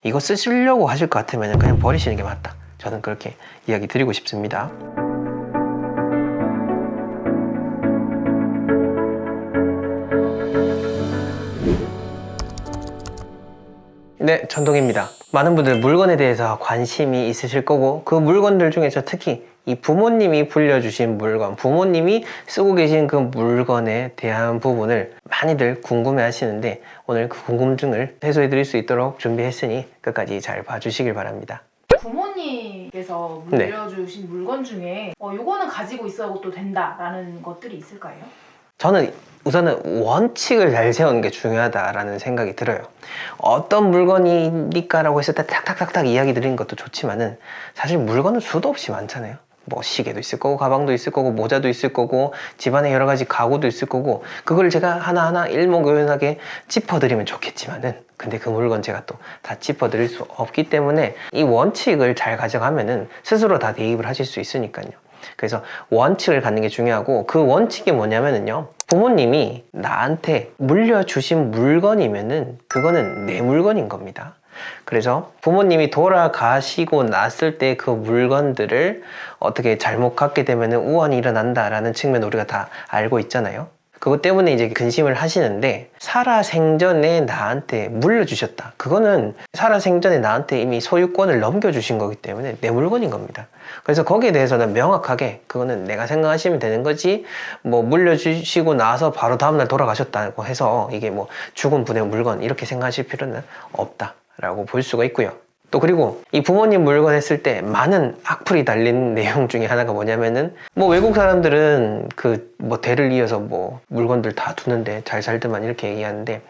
이거 쓰시려고 하실 것 같으면 그냥 버리시는 게 맞다. 저는 그렇게 이야기 드리고 싶습니다. 네, 전동입니다. 많은 분들 물건에 대해서 관심이 있으실 거고, 그 물건들 중에서 특히 이 부모님이 불려주신 물건, 부모님이 쓰고 계신 그 물건에 대한 부분을 많이들 궁금해 하시는데, 오늘 그 궁금증을 해소해 드릴 수 있도록 준비했으니 끝까지 잘 봐주시길 바랍니다. 부모님께서 물려주신 물건 중에 요거는 가지고 있어도 또 된다라는 것들이 있을까요? 저는 우선은 원칙을 잘 세우는 게 중요하다라는 생각이 들어요. 어떤 물건이니까라고 했을 때 탁탁탁탁 이야기 드리는 것도 좋지만은, 사실 물건은 수도 없이 많잖아요. 뭐 시계도 있을 거고, 가방도 있을 거고, 모자도 있을 거고, 집안에 여러 가지 가구도 있을 거고, 그걸 제가 하나하나 일목요연하게 짚어드리면 좋겠지만은, 근데 그 물건 제가 또 다 짚어드릴 수 없기 때문에 이 원칙을 잘 가져가면은 스스로 다 대입을 하실 수 있으니까요. 그래서 원칙을 갖는 게 중요하고, 그 원칙이 뭐냐면은요, 부모님이 나한테 물려주신 물건이면은 그거는 내 물건인 겁니다. 그래서 부모님이 돌아가시고 났을 때 그 물건들을 어떻게 잘못 갖게 되면 우환이 일어난다라는 측면 우리가 다 알고 있잖아요. 그것 때문에 이제 근심을 하시는데, 살아생전에 나한테 물려주셨다. 그거는 살아생전에 나한테 이미 소유권을 넘겨주신 거기 때문에 내 물건인 겁니다. 그래서 거기에 대해서는 명확하게 그거는 내가 생각하시면 되는 거지, 뭐 물려주시고 나서 바로 다음날 돌아가셨다고 해서 이게 뭐 죽은 분의 물건 이렇게 생각하실 필요는 없다라고 볼 수가 있고요. 또 그리고 이 부모님 물건 했을 때 많은 악플이 달린 내용 중에 하나가 뭐냐면은, 뭐 외국 사람들은 그 뭐 대를 이어서 뭐 물건들 다 두는데 잘 살더만 이렇게 얘기하는데,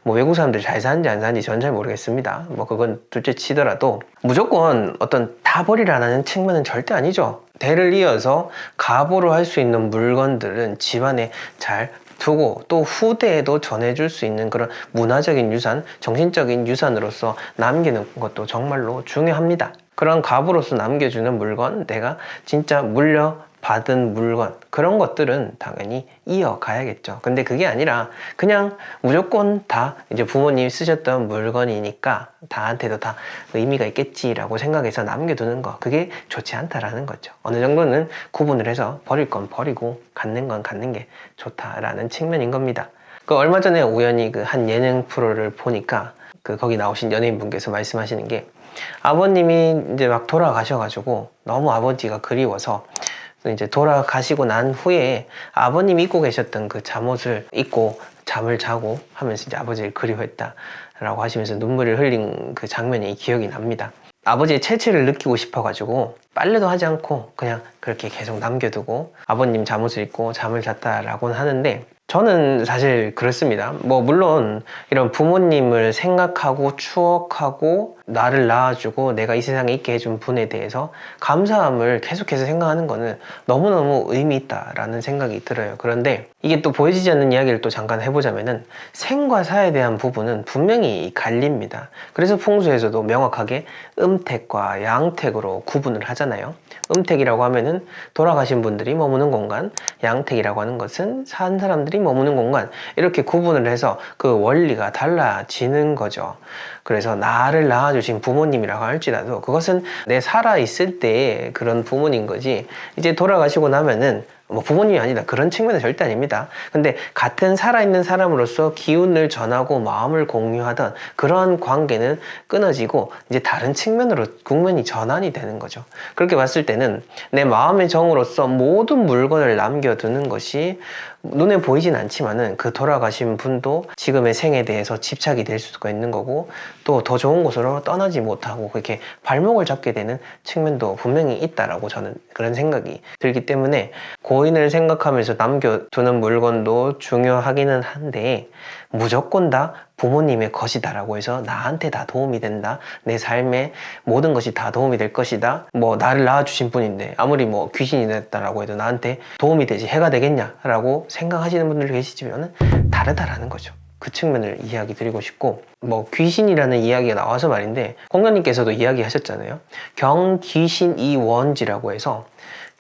뭐 외국 사람들이 잘 사는지 안 사는지 저는 잘 모르겠습니다. 뭐 그건 둘째 치더라도 무조건 어떤 다 버리라는 측면은 절대 아니죠. 대를 이어서 가보로 할 수 있는 물건들은 집안에 잘 두고 또 후대에도 전해줄 수 있는 그런 문화적인 유산, 정신적인 유산으로서 남기는 것도 정말로 중요합니다. 그런 가부로서 남겨주는 물건, 내가 진짜 물려받은 물건, 그런 것들은 당연히 이어가야겠죠. 근데 그게 아니라 그냥 무조건 다 이제 부모님이 쓰셨던 물건이니까 나한테도 다 의미가 있겠지라고 생각해서 남겨두는 거, 그게 좋지 않다라는 거죠. 어느 정도는 구분을 해서 버릴 건 버리고 갖는 건 갖는 게 좋다라는 측면인 겁니다. 그 얼마 전에 우연히 그 한 예능 프로를 보니까 그 거기 나오신 연예인분께서 말씀하시는 게, 아버님이 이제 막 돌아가셔가지고 너무 아버지가 그리워서 이제 돌아가시고 난 후에 아버님이 입고 계셨던 그 잠옷을 입고 잠을 자고 하면서 이제 아버지를 그리워했다라고 하시면서 눈물을 흘린 그 장면이 기억이 납니다. 아버지의 채취를 느끼고 싶어가지고 빨래도 하지 않고 그냥 그렇게 계속 남겨두고 아버님 잠옷을 입고 잠을 잤다라고는 하는데, 저는 사실 그렇습니다. 뭐 물론 이런 부모님을 생각하고 추억하고 나를 낳아주고 내가 이 세상에 있게 해준 분에 대해서 감사함을 계속해서 생각하는 거는 너무너무 의미 있다라는 생각이 들어요. 그런데 이게 또 보여지지 않는 이야기를 또 잠깐 해보자면은, 생과 사에 대한 부분은 분명히 갈립니다. 그래서 풍수에서도 명확하게 음택과 양택으로 구분을 하잖아요. 음택이라고 하면은 돌아가신 분들이 머무는 공간, 양택이라고 하는 것은 산 사람들이 머무는 공간, 이렇게 구분을 해서 그 원리가 달라지는 거죠. 그래서 나를 낳아주신 부모님이라고 할지라도 그것은 내 살아있을 때의 그런 부모님 거지, 이제 돌아가시고 나면은 뭐 부모님이 아니다 그런 측면은 절대 아닙니다. 근데 같은 살아있는 사람으로서 기운을 전하고 마음을 공유하던 그런 관계는 끊어지고 이제 다른 측면으로 국면이 전환이 되는 거죠. 그렇게 봤을 때는 내 마음의 정으로서 모든 물건을 남겨두는 것이 눈에 보이진 않지만은, 그 돌아가신 분도 지금의 생에 대해서 집착이 될 수가 있는 거고, 또 더 좋은 곳으로 떠나지 못하고 그렇게 발목을 잡게 되는 측면도 분명히 있다라고 저는 그런 생각이 들기 때문에, 고인을 생각하면서 남겨두는 물건도 중요하기는 한데 무조건 다 부모님의 것이다라고 해서 나한테 다 도움이 된다, 내 삶에 모든 것이 다 도움이 될 것이다, 뭐 나를 낳아주신 분인데 아무리 뭐 귀신이 됐다라고 해도 나한테 도움이 되지 해가 되겠냐라고 생각하시는 분들 계시지만 다르다라는 거죠. 그 측면을 이야기 드리고 싶고, 뭐 귀신이라는 이야기가 나와서 말인데, 공자님께서도 이야기 하셨잖아요. 경귀신이원지라고 해서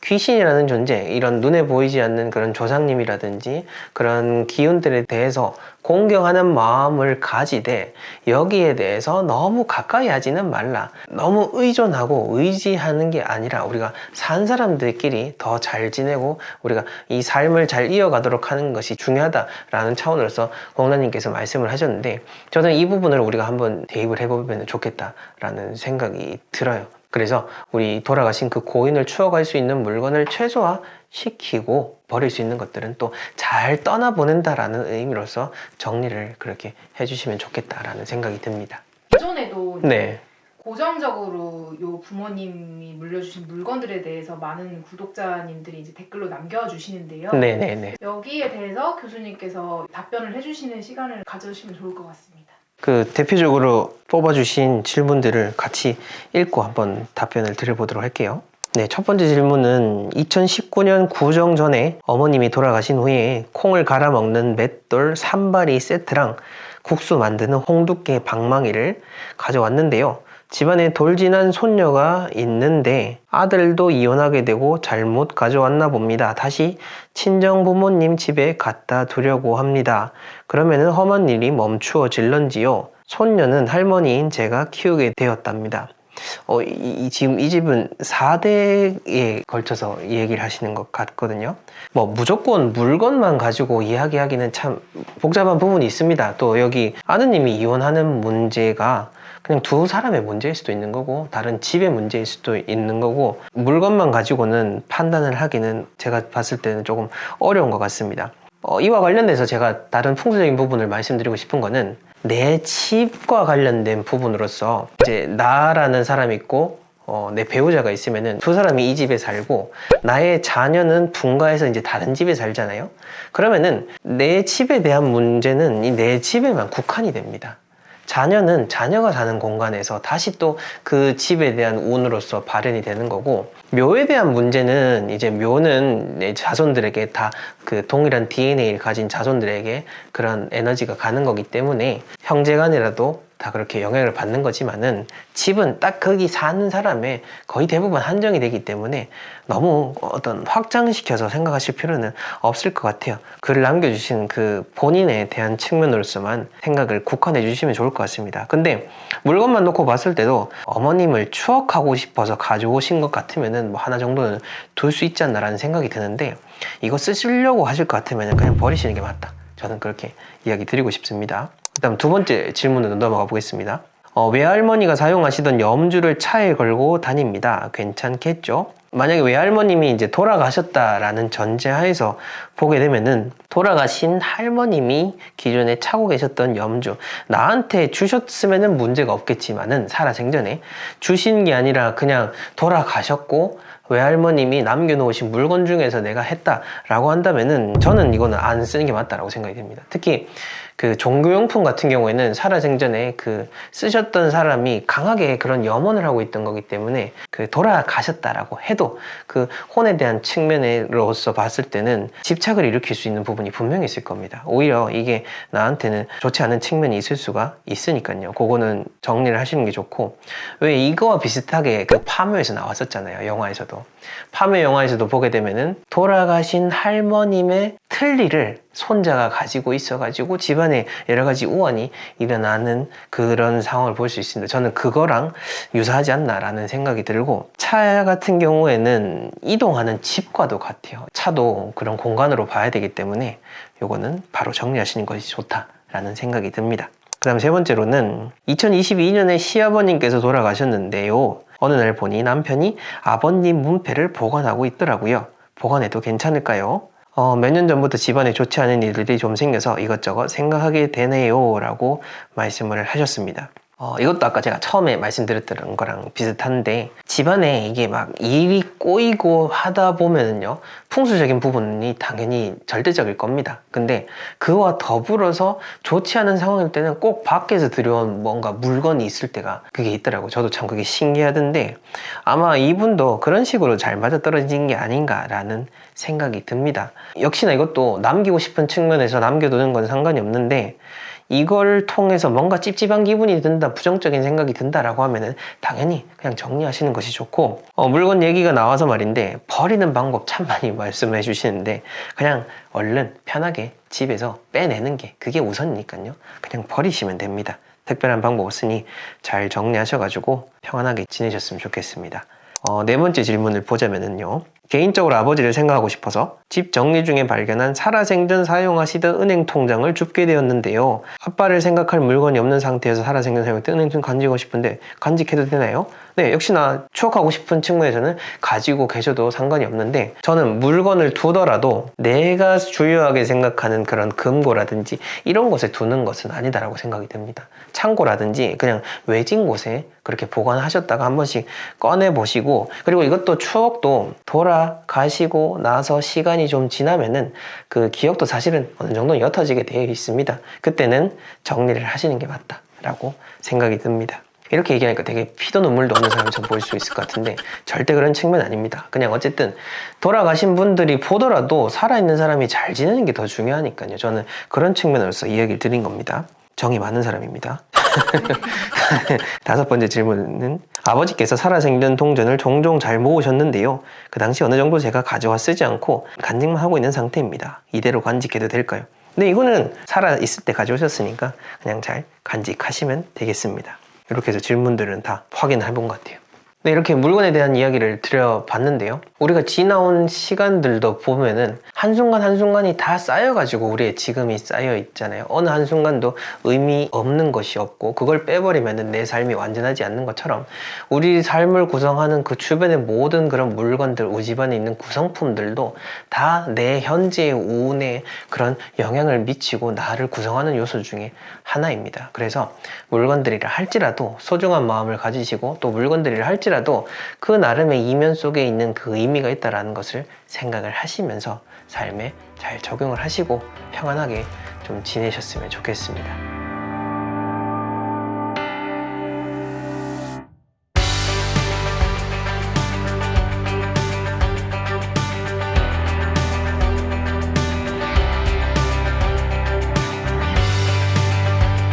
귀신이라는 존재, 이런 눈에 보이지 않는 그런 조상님이라든지 그런 기운들에 대해서 공경하는 마음을 가지되 여기에 대해서 너무 가까이 하지는 말라. 너무 의존하고 의지하는 게 아니라 우리가 산 사람들끼리 더 잘 지내고 우리가 이 삶을 잘 이어가도록 하는 것이 중요하다라는 차원으로서 공자님께서 말씀을 하셨는데, 저는 이 부분을 우리가 한번 대입을 해보면 좋겠다라는 생각이 들어요. 그래서 우리 돌아가신 그 고인을 추억할 수 있는 물건을 최소화시키고 버릴 수 있는 것들은 또 잘 떠나보낸다라는 의미로서 정리를 그렇게 해주시면 좋겠다라는 생각이 듭니다. 기존에도 네. 고정적으로 요 부모님이 물려주신 물건들에 대해서 많은 구독자님들이 이제 댓글로 남겨주시는데요. 네네네. 여기에 대해서 교수님께서 답변을 해주시는 시간을 가져주시면 좋을 것 같습니다. 그 대표적으로 뽑아주신 질문들을 같이 읽고 한번 답변을 드려보도록 할게요. 네, 첫 번째 질문은 2019년 구정 전에 어머님이 돌아가신 후에 콩을 갈아 먹는 맷돌 3바리 세트랑 국수 만드는 홍두깨 방망이를 가져왔는데요. 집안에 돌진한 손녀가 있는데 아들도 이혼하게 되고 잘못 가져왔나 봅니다. 다시 친정 부모님 집에 갖다 두려고 합니다. 그러면은 험한 일이 멈추어질런지요? 손녀는 할머니인 제가 키우게 되었답니다. 지금 이 집은 4대에 걸쳐서 얘기를 하시는 것 같거든요. 뭐 무조건 물건만 가지고 이야기하기는 참 복잡한 부분이 있습니다. 또 여기 아드님이 이혼하는 문제가 그냥 두 사람의 문제일 수도 있는 거고 다른 집의 문제일 수도 있는 거고, 물건만 가지고는 판단을 하기는 제가 봤을 때는 조금 어려운 것 같습니다. 이와 관련돼서 제가 다른 풍수적인 부분을 말씀드리고 싶은 거는, 내 집과 관련된 부분으로서 이제 나라는 사람이 있고 내 배우자가 있으면은 두 사람이 이 집에 살고 나의 자녀는 분가해서 이제 다른 집에 살잖아요. 그러면은 내 집에 대한 문제는 이 내 집에만 국한이 됩니다. 자녀는 자녀가 사는 공간에서 다시 또 그 집에 대한 운으로서 발현이 되는 거고, 묘에 대한 문제는 이제 묘는 내 자손들에게 다 그 동일한 DNA를 가진 자손들에게 그런 에너지가 가는 거기 때문에 형제간이라도 다 그렇게 영향을 받는 거지만은, 집은 딱 거기 사는 사람의 거의 대부분 한정이 되기 때문에 너무 어떤 확장시켜서 생각하실 필요는 없을 것 같아요. 글을 남겨주신 그 본인에 대한 측면으로서만 생각을 국한해 주시면 좋을 것 같습니다. 근데 물건만 놓고 봤을 때도 어머님을 추억하고 싶어서 가져오신 것 같으면은 뭐 하나 정도는 둘 수 있지 않나라는 생각이 드는데, 이거 쓰시려고 하실 것 같으면 그냥 버리시는 게 맞다. 저는 그렇게 이야기 드리고 싶습니다. 그다음 두 번째 질문으로 넘어가 보겠습니다. 외할머니가 사용하시던 염주를 차에 걸고 다닙니다. 괜찮겠죠? 만약에 외할머님이 이제 돌아가셨다라는 전제하에서 보게 되면은, 돌아가신 할머님이 기존에 차고 계셨던 염주, 나한테 주셨으면은 문제가 없겠지만은 살아생전에 주신 게 아니라 그냥 돌아가셨고 외할머님이 남겨놓으신 물건 중에서 내가 했다라고 한다면은 저는 이거는 안 쓰는 게 맞다라고 생각이 됩니다. 특히 그 종교용품 같은 경우에는 살아생전에 그 쓰셨던 사람이 강하게 그런 염원을 하고 있던 거기 때문에 그 돌아가셨다라고 해도 그 혼에 대한 측면으로서 봤을 때는 집착을 일으킬 수 있는 부분이 분명히 있을 겁니다. 오히려 이게 나한테는 좋지 않은 측면이 있을 수가 있으니까요. 그거는 정리를 하시는 게 좋고, 왜 이거와 비슷하게 그 파묘에서 나왔었잖아요. 영화에서도. 파묘 영화에서도 보게 되면은 돌아가신 할머님의 틀니를 손자가 가지고 있어가지고 집안에 여러 가지 우환이 일어나는 그런 상황을 볼 수 있습니다. 저는 그거랑 유사하지 않나라는 생각이 들고, 차 같은 경우에는 이동하는 집과도 같아요. 차도 그런 공간으로 봐야 되기 때문에 요거는 바로 정리하시는 것이 좋다라는 생각이 듭니다. 그 다음 세 번째로는 2022년에 시아버님께서 돌아가셨는데요. 어느 날 보니 남편이 아버님 문패를 보관하고 있더라고요. 보관해도 괜찮을까요? 몇 년 전부터 집안에 좋지 않은 일들이 좀 생겨서 이것저것 생각하게 되네요 라고 말씀을 하셨습니다. 이것도 아까 제가 처음에 말씀드렸던 거랑 비슷한데, 집안에 이게 막 일이 꼬이고 하다 보면은요, 풍수적인 부분이 당연히 절대적일 겁니다. 근데 그와 더불어서 좋지 않은 상황일 때는 꼭 밖에서 들여온 뭔가 물건이 있을 때가 그게 있더라고요. 저도 참 그게 신기하던데, 아마 이분도 그런 식으로 잘 맞아떨어진 게 아닌가라는 생각이 듭니다. 역시나 이것도 남기고 싶은 측면에서 남겨두는 건 상관이 없는데, 이걸 통해서 뭔가 찝찝한 기분이 든다, 부정적인 생각이 든다라고 하면은 당연히 그냥 정리하시는 것이 좋고, 물건 얘기가 나와서 말인데 버리는 방법 참 많이 말씀해 주시는데 그냥 얼른 편하게 집에서 빼내는 게 그게 우선이니까요. 그냥 버리시면 됩니다. 특별한 방법 없으니 잘 정리하셔가지고 평안하게 지내셨으면 좋겠습니다. 네 번째 질문을 보자면은요. 개인적으로 아버지를 생각하고 싶어서 집 정리 중에 발견한 살아생전 사용하시던 은행 통장을 줍게 되었는데요. 아빠를 생각할 물건이 없는 상태에서 살아생전 사용했던 은행 통장 간직하고 싶은데 간직해도 되나요? 네, 역시나 추억하고 싶은 측면에서는 가지고 계셔도 상관이 없는데, 저는 물건을 두더라도 내가 주요하게 생각하는 그런 금고라든지 이런 곳에 두는 것은 아니다라고 생각이 듭니다. 창고라든지 그냥 외진 곳에 그렇게 보관하셨다가 한 번씩 꺼내 보시고, 그리고 이것도 추억도 돌아가시고 나서 시간이 좀 지나면은 그 기억도 사실은 어느 정도 옅어지게 되어 있습니다. 그때는 정리를 하시는 게 맞다라고 생각이 듭니다. 이렇게 얘기하니까 되게 피도 눈물도 없는 사람처럼 보일 수 있을 것 같은데 절대 그런 측면 아닙니다. 그냥 어쨌든 돌아가신 분들이 보더라도 살아있는 사람이 잘 지내는 게 더 중요하니까요. 저는 그런 측면으로서 이야기를 드린 겁니다. 정이 많은 사람입니다. 다섯 번째 질문은 아버지께서 살아생전 동전을 종종 잘 모으셨는데요. 그 당시 어느 정도 제가 가져와 쓰지 않고 간직만 하고 있는 상태입니다. 이대로 간직해도 될까요? 근데 이거는 살아있을 때 가져오셨으니까 그냥 잘 간직하시면 되겠습니다. 이렇게 해서 질문들은 다 확인을 해본 것 같아요. 네, 이렇게 물건에 대한 이야기를 드려봤는데요. 우리가 지나온 시간들도 보면은 한순간 한순간이 다 쌓여가지고 우리의 지금이 쌓여 있잖아요. 어느 한순간도 의미 없는 것이 없고 그걸 빼버리면은 내 삶이 완전하지 않는 것처럼 우리 삶을 구성하는 그 주변의 모든 그런 물건들, 우리 집안에 있는 구성품들도 다 내 현재의 운에 그런 영향을 미치고 나를 구성하는 요소 중에 하나입니다. 그래서 물건들이라 할지라도 소중한 마음을 가지시고, 또 물건들이라 할지라도 그 나름의 이면 속에 있는 그 의미가 있다는 것을 생각을 하시면서 삶에 잘 적용을 하시고 평안하게 좀 지내셨으면 좋겠습니다.